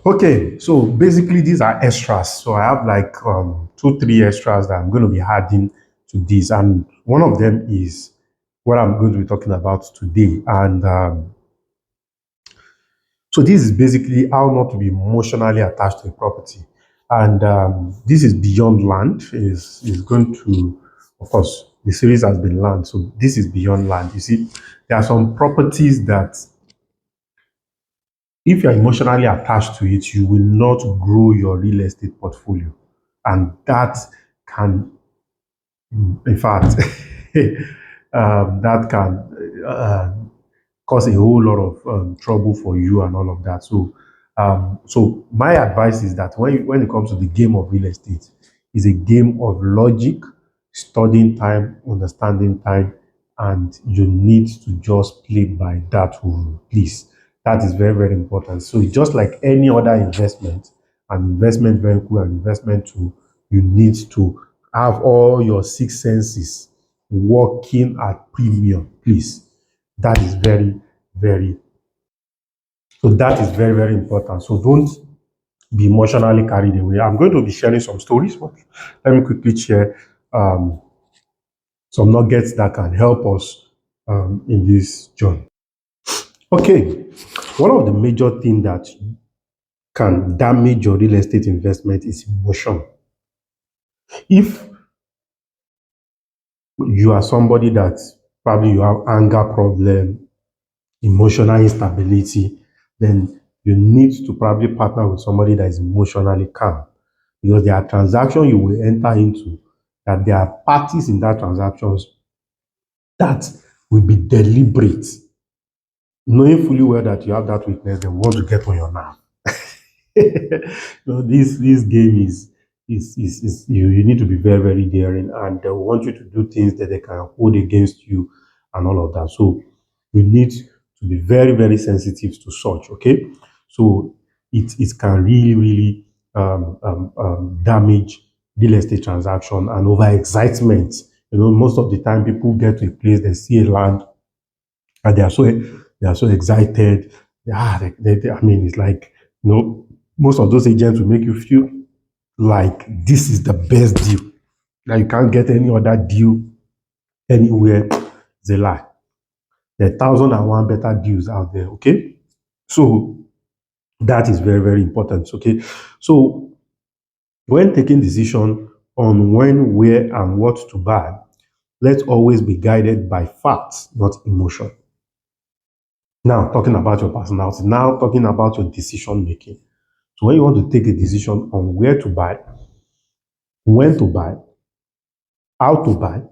Okay, so basically these are extras. So I have like two, three extras that I'm going to be adding to this, and one of them is what I'm going to be talking about today. And so this is basically how not to be emotionally attached to a property, and this is beyond land. Is going to, of course, the series has been land, so this is beyond land. You see, there are some properties that if you're emotionally attached to it, you will not grow your real estate portfolio. And that can, in fact, that can cause a whole lot of trouble for you and all of that. So my advice is that when it comes to the game of real estate, is a game of logic, studying time, understanding time, and you need to just play by that rule, please. That is very, very important. So it's just like any other investment, an investment vehicle, an investment tool, you need to have all your six senses working at premium, please. That is very, very, so that is very, very important. So don't be emotionally carried away. I'm going to be sharing some stories, but let me quickly share um, some nuggets that can help us in this journey. Okay, one of the major things that can damage your real estate investment is emotion. If you are somebody that probably you have anger problem, emotional instability, then you need to probably partner with somebody that is emotionally calm, because there are transactions you will enter into that there are parties in that transactions that will be deliberate, knowing fully well that you have that weakness, they want to get on your nerve. This game is you need to be very, very daring, and they want you to do things that they can hold against you and all of that. So you need to be very, very sensitive to such. Okay, so it can really, really damage real estate transaction and over excitement. Most of the time people get to a place, they see a land, and they are so excited. I mean, it's like, most of those agents will make you feel like this is the best deal. That you can't get any other deal anywhere. It's a lie. There are 1,001 better deals out there. Okay, so that is very, very important. Okay, so when taking decision on when, where, and what to buy, let's always be guided by facts, not emotion. Now, talking about your personality, now talking about your decision making. So, when you want to take a decision on where to buy, when to buy, how to buy,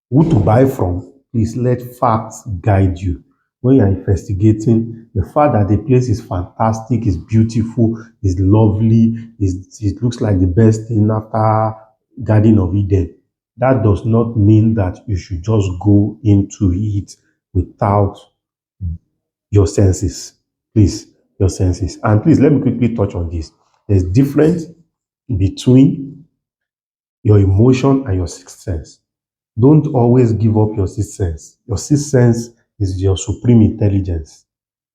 who to buy from, please let facts guide you. When you're investigating, the fact that the place is fantastic, is beautiful, is lovely, it looks like the best thing after Garden of Eden, that does not mean that you should just go into it without your senses. Please, your senses. And please let me quickly touch on this. There's difference between your emotion and your sixth sense. Don't always give up your sixth sense. Your sixth sense is your supreme intelligence.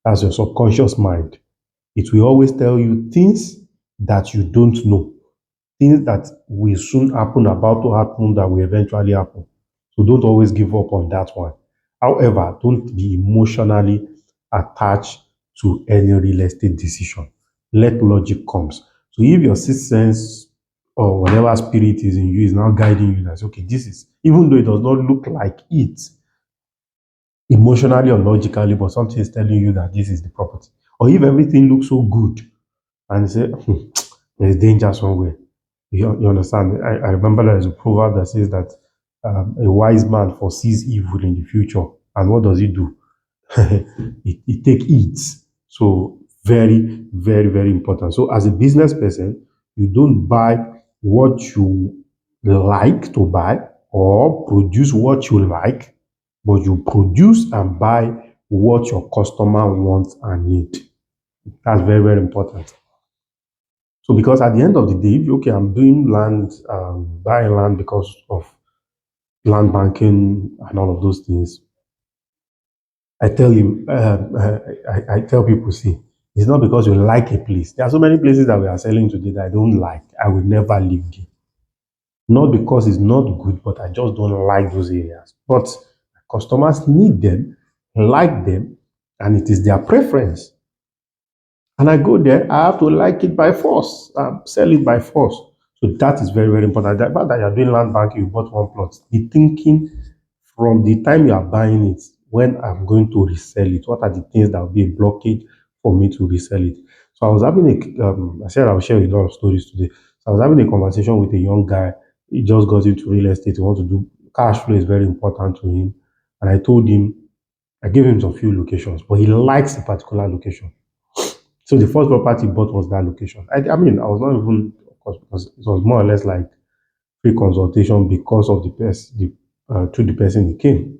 That's your subconscious mind. It will always tell you things that you don't know, things that will soon happen, about to happen, that will eventually happen. So don't always give up on that one. However, don't be emotionally attached to any real estate decision. Let logic comes. So if your sixth sense or whatever spirit is in you is now guiding you, that's okay, this is, even though it does not look like it emotionally or logically, but something is telling you that this is the property. Or if everything looks so good and you say, there's danger somewhere. You understand? I remember there is a proverb that says that a wise man foresees evil in the future. And what does he do? He take it. So very, very, very important. So as a business person, you don't buy what you like to buy or produce what you like, but you produce and buy what your customer wants and need. That's very, very important. So because at the end of the day, if okay, I'm doing land, buying land because of land banking and all of those things, I tell you, I tell people, see, It's not because you like a place. There are so many places that we are selling today that I don't like. I will never live there. Not because it's not good, but I just don't like those areas. But customers need them, like them, and it is their preference. And I go there, I have to like it by force, sell it by force. So that is very, very important. The fact that you're doing land banking, you bought one plot, the thinking from the time you are buying it, when I'm going to resell it, what are the things that will be a blockage for me to resell it? So I was having I said I will share a lot of stories today. So I was having a conversation with a young guy. He just got into real estate. He wants to do cash flow is very important to him. And I told him, I gave him some few locations, but he likes a particular location. So the first property he bought was that location. I mean, I was not even, of course, because it was more or less like free consultation because of the person, to the person he came.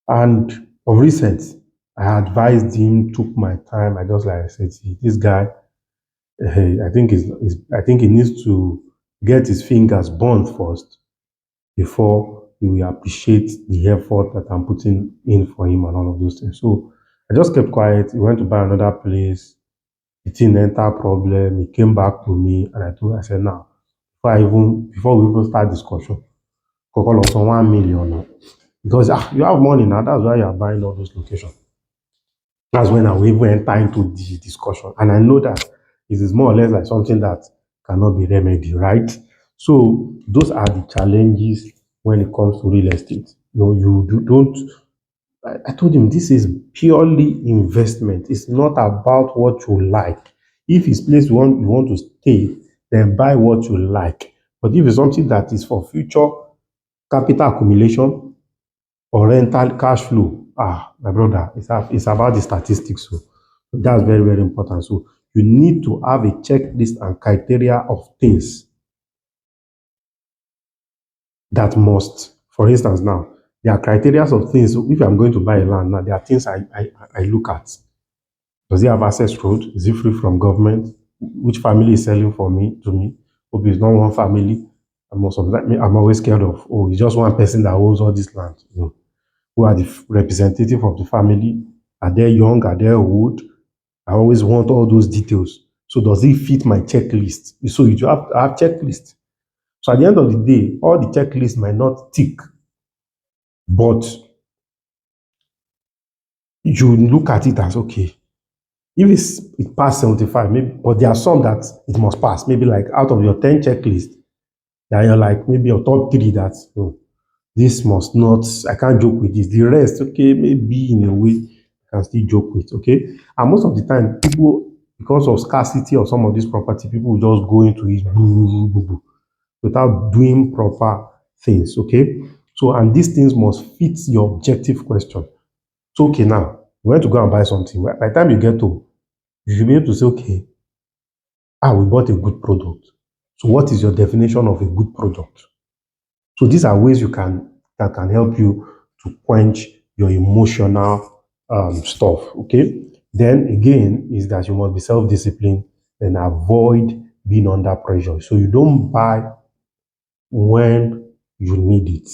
And of recent, I advised him, took my time. I just like I said, see, this guy, I think he needs to get his fingers burnt first before he will appreciate the effort that I'm putting in for him and all of those things. So I just kept quiet. He went to buy another place. The thing enter problem. He came back to me and I said, now, before we even start discussion, call us on 1 million now. Because you have money now, that's why you are buying all those locations. That's when I will even enter into the discussion. And I know that it is more or less like something that cannot be remedied, right? So those are the challenges when it comes to real estate. No, don't. I told him this is purely investment. It's not about what you like. If it's place you want to stay, then buy what you like. But if it's something that is for future capital accumulation or rental cash flow, my brother, it's about the statistics. So that's very, very important. So you need to have a checklist and criteria of things that must, for instance, now, there are criteria of things. So if I'm going to buy a land now, there are things I look at. Does it have access road? Is it free from government? Which family is selling for me to me? Hope it's not one family. I'm always scared of, oh, it's just one person that owns all this land. Who are the representative of the family? Are they young? Are they old? I always want all those details. So does it fit my checklist? So you have checklist. So at the end of the day, all the checklists might not tick, but you look at it as okay. If it passed 75, maybe, but there are some that it must pass. Maybe like out of your 10 checklist, that you're like maybe your top three that this must not, I can't joke with this. The rest, okay, maybe in a way I can still joke with, okay? And most of the time, people, because of scarcity of some of this property, people will just go into it without doing proper things, okay? So, and these things must fit your objective question. So, okay, now, you want to go and buy something. By the time you get home, you should be able to say, okay, we bought a good product. So, what is your definition of a good product? So, these are ways that can help you to quench your emotional stuff, okay? Then again, is that you must be self-disciplined and avoid being under pressure. So, you don't buy when you need it.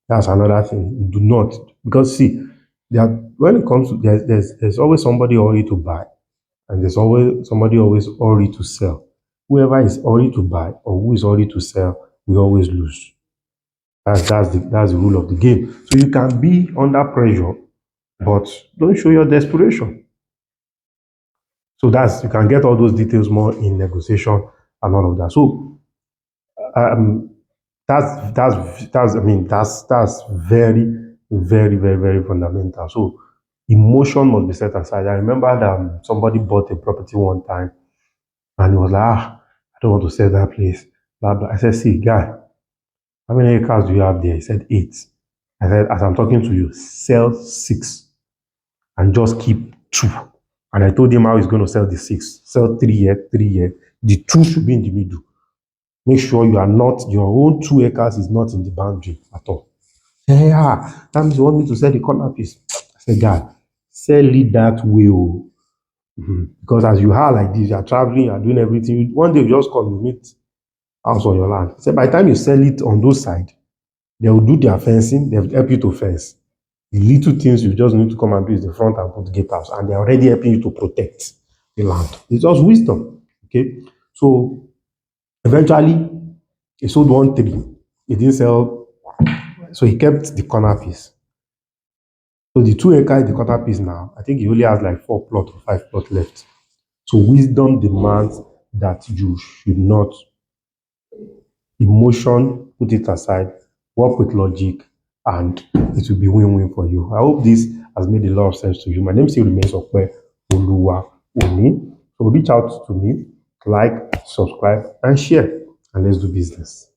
That's another thing. You do not, because see, when it comes to there's always somebody hurry to buy, and there's always somebody always hurry to sell. Whoever is hurry to buy or who is hurry to sell, we always lose. That's the rule of the game. So you can be under pressure, but don't show your desperation. So you can get all those details more in negotiation and all of that. So um, that's very, very, very, very fundamental. So emotion must be set aside. I remember that somebody bought a property one time and he was like, I don't want to sell that place. Blah, blah. I said, see, guy, how many acres do you have there? He said 8. I said, as I'm talking to you, sell 6 and just keep 2. And I told him how he's going to sell the 6. Sell 3 here, 3 here. The 2 should be in the middle. Make sure your own 2 acres is not in the boundary at all. Yeah, that means you want me to sell the corner piece. I said, God, sell it that way. Because as you are like this, you are traveling, you are doing everything. One day you just come, you meet house on your land. So by the time you sell it on those sides, they will do their fencing, they will help you to fence. The little things you just need to come and do is the front and put gatehouse, and they're already helping you to protect the land. It's just wisdom. Okay. So eventually he sold 1 3. He didn't sell, so he kept the corner piece. So the 2 acre in the corner piece now, I think he only has like 4 plot or 5 plot left. So wisdom demands that you should not emotion, put it aside, work with logic, and it will be win-win for you. I hope this has made a lot of sense to you. My name still remains Okwe Oluwa Oni. So reach out to me, like, subscribe, and share, and let's do business.